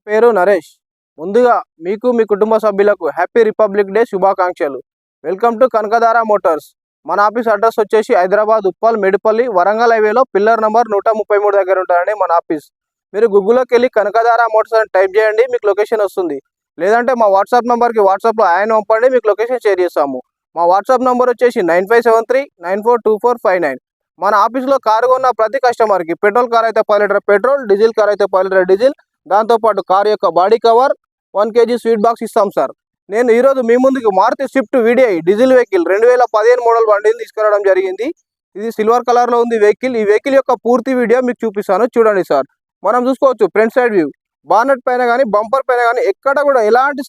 పేరు నరేష్. ముందుగా మీకు మీ కుటుంబ సభ్యులకు హ్యాపీ రిపబ్లిక్ డే శుభాకాంక్షలు. Welcome to Kanakadhara Motors. మన ఆఫీస్ అడ్రస్ వచ్చేసి హైదరాబాద్ ఉప్పల్ మెడిపల్లి వరంగల్ హైవేలో పిల్లర్ నంబర్ 133 దగ్గర ఉంటారండి మన ఆఫీస్. మీరు గూగుల్లోకి వెళ్ళి కనకధార మోటార్స్ అని టైప్ చేయండి, మీకు లొకేషన్ వస్తుంది. లేదంటే మా వాట్సాప్ నెంబర్కి వాట్సాప్లో ఆయన పంపండి, మీకు లొకేషన్ షేర్ చేస్తాము. మా వాట్సాప్ నెంబర్ వచ్చేసి 9573942459. మన ఆఫీస్లో కారు కొన్న ప్రతి కస్టమర్కి పెట్రోల్ కార్ అయితే 10 లీటర్ పెట్రోల్, డీజిల్ కార్ అయితే 10 లీటర్ డీజిల్, దాంతోపాటు కార్ యొక్క body cover, 1 kg sweet box ఇస్తాం సార్. నేను ఈరోజు మీ ముందుకు Maruti Swift VDI diesel vehicle 2015 model బండిని తీసుకురావడం జరిగింది. ఇది సిల్వర్ కలర్లో ఉంది వెహికల్. ఈ వెహికల్ యొక్క పూర్తి వీడియో మీకు చూపిస్తాను, చూడండి సార్. మనం చూసుకోవచ్చు ఫ్రంట్ సైడ్ వ్యూ. బానెట్ పైన కానీ బంపర్ పైన కానీ ఎక్కడ కూడా ఎలాంటి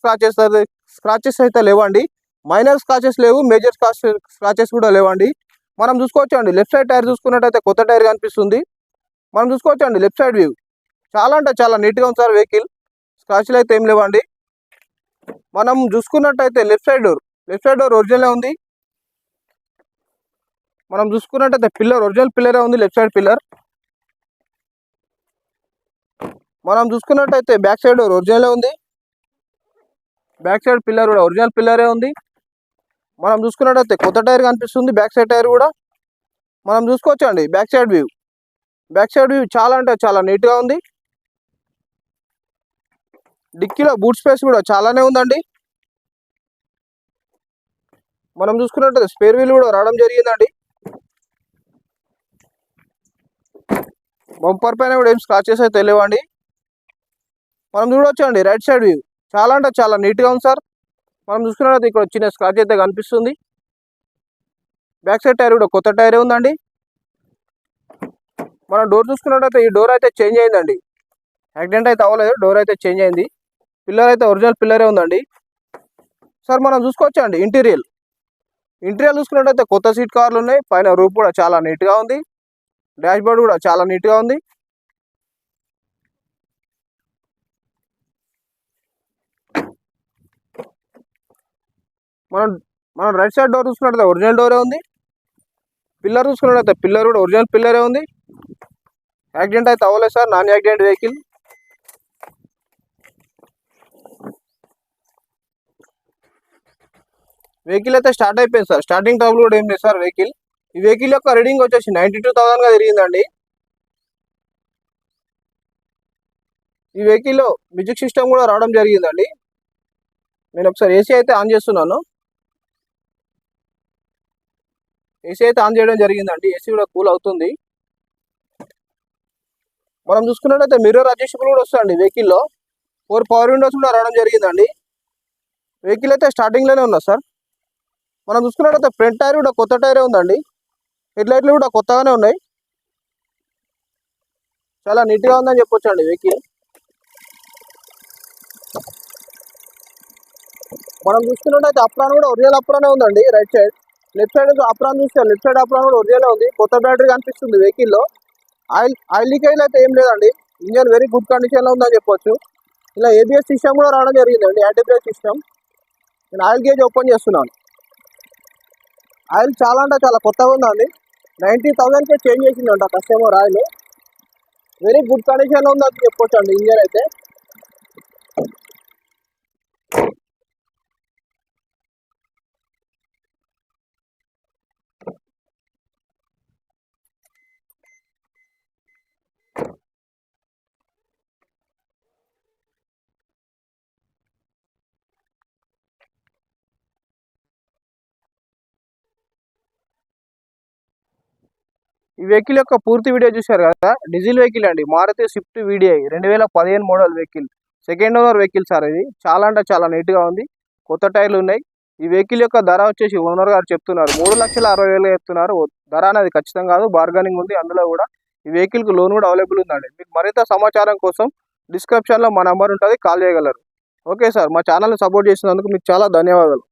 స్క్రాచెస్ అయితే లేవండి. మైనర్ స్క్రాచెస్ లేవు, మేజర్ స్క్రాచెస్ కూడా లేవండి. మనం చూసుకోవచ్చు అండి, లెఫ్ట్ సైడ్ టైర్ చూసుకున్నట్టయితే కొత్త టైర్ కనిపిస్తుంది. మనం చూసుకోవచ్చు అండి లెఫ్ట్ సైడ్ వ్యూ. చాలా అంటే చాలా నీట్గా ఉంది సార్ వెహికల్. స్క్రాచ్లు అయితే ఏం లేవండి. మనం చూసుకున్నట్టయితే లెఫ్ట్ సైడ్ డోర్ ఒరిజినల్ ఉంది. మనం చూసుకున్నట్టయితే పిల్లర్ ఒరిజినల్ పిల్లరే ఉంది, లెఫ్ట్ సైడ్ పిల్లర్. మనం చూసుకున్నట్టయితే బ్యాక్ సైడ్ డోర్ ఒరిజినల్ ఉంది, బ్యాక్ సైడ్ పిల్లర్ కూడా ఒరిజినల్ పిల్లరే ఉంది. మనం చూసుకున్నట్టయితే కొత్త టైర్ కనిపిస్తుంది, బ్యాక్ సైడ్ టైర్ కూడా. మనం చూసుకోవచ్చు అండి బ్యాక్ సైడ్ వ్యూ చాలా అంటే చాలా నీట్గా ఉంది. డిక్కీలో బూట్ స్పేస్ కూడా చాలానే ఉందండి. మనం చూసుకున్నట్టయితే స్పేర్ వీల్ కూడా రావడం జరిగిందండి. బంపర్ పైన కూడా ఏం స్క్రాచెస్ అయితే లేవండి. మనం చూడవచ్చు అండి రైట్ సైడ్ వ్యూ. చాలా అంటే చాలా నీట్గా ఉంది సార్. మనం చూసుకున్నట్టయితే ఇక్కడ చిన్న స్క్రాచ్ అయితే కనిపిస్తుంది. బ్యాక్ సైడ్ టైర్ కూడా కొత్త టైరే ఉందండి. మనం డోర్ చూసుకున్నట్టయితే ఈ డోర్ అయితే చేంజ్ అయిందండి. యాక్సిడెంట్ అయితే అవ్వలేదు, డోర్ అయితే చేంజ్ అయింది. పిల్లర్ అయితే ఒరిజినల్ పిల్లరే ఉందండి సార్. మనం చూసుకోవచ్చు అండి ఇంటీరియర్ చూసుకున్నట్టయితే కొత్త సీట్ కార్లు ఉన్నాయి. పైన రూఫ్ కూడా చాలా నీట్గా ఉంది. డాష్ బోర్డ్ కూడా చాలా నీట్గా ఉంది. మనం రైట్ సైడ్ డోర్ చూసుకున్నట్టయితే ఒరిజినల్ డోరే ఉంది. పిల్లర్ చూసుకున్నట్టయితే పిల్లర్ కూడా ఒరిజినల్ పిల్లరే ఉంది. యాక్సిడెంట్ అయితే అవ్వలేదు sir, non accident vehicle. Vehicle అయితే స్టార్ట్ అయిపోయింది సార్. స్టార్టింగ్ ట్రబుల్ కూడా ఏం లేదు సార్ వెహికల్. ఈ వెహికల్ యొక్క రీడింగ్ వచ్చేసి 92,000గా తిరిగిందండి. ఈ వెహికల్లో మ్యూజిక్ సిస్టమ్ కూడా రావడం జరిగిందండి. నేను ఒకసారి ఏసీ అయితే ఆన్ చేస్తున్నాను. ఏసీ అయితే ఆన్ చేయడం జరిగిందండి. ఏసీ కూడా కూల్ అవుతుంది. మనం చూసుకున్నట్టయితే మిర్రర్ అడ్జస్టబుల్ కూడా వస్తుందండి వెహికల్లో. 4 పవర్ విండోస్ కూడా రావడం జరిగిందండి. వెహికల్ అయితే స్టార్టింగ్లోనే ఉన్నా సార్. మనం చూసుకున్నట్టయితే ఫ్రంట్ టైర్ కూడా కొత్త టైరే ఉందండి. హెడ్ లైట్లు కూడా కొత్తగానే ఉన్నాయి. చాలా నీట్గా ఉందని చెప్పొచ్చు అండి వెహికల్. మనం చూసుకున్నట్టయితే అప్రాన్ కూడా ఒరిజినల్ అప్రానే ఉందండి right side. Left side apron చూస్తే లెఫ్ట్ సైడ్ అప్రాన్ కూడా ఒరిజినల్ ఉంది. కొత్త బ్యాటరీ కనిపిస్తుంది వెహికల్లో. ఆయిల్ లీకేజ్ అయితే ఏం లేదండి. ఇంజన్ వెరీ గుడ్ కండిషన్లో ఉందని చెప్పొచ్చు. ఇలా ABS సిస్టమ్ కూడా రావడం జరిగిందండి, యాంటీ బ్రేక్ సిస్టమ్. నేను ఆయిల్ గేజ్ ఓపెన్ చేస్తున్నాను. ఆయిల్ చాలా అంటే చాలా కొత్తగా ఉందండి. 90,000కే చేంజ్ చేసిందంట కస్టమర్ ఆయిల్. వెరీ గుడ్ కండిషన్లో ఉందని చెప్పొచ్చు అండి ఇంజన్ అయితే. ఈ వెహికల్ యొక్క పూర్తి వీడియో చూశారు కదా. డీజిల్ వెహికల్ అండి, Maruti Swift VDI 2015 model vehicle. Second owner vehicle sir. ఇది చాలా అంటే చాలా నీట్గా ఉంది. కొత్త టైర్లు ఉన్నాయి. ఈ వెహికల్ యొక్క ధర వచ్చేసి ఓనర్ గారు చెప్తున్నారు 3,60,000 చెప్తున్నారు. ధర అనేది ఖచ్చితంగా కాదు, బార్గెనింగ్ ఉంది అందులో కూడా. ఈ వెహికల్కి లోన్ కూడా అవైలబుల్ ఉందండి. మీకు మరింత సమాచారం కోసం డిస్క్రిప్షన్లో మా నెంబర్ ఉంటుంది, కాల్ చేయగలరు. ఓకే సార్, మా ఛానల్ని సపోర్ట్ చేసినందుకు మీకు చాలా ధన్యవాదాలు.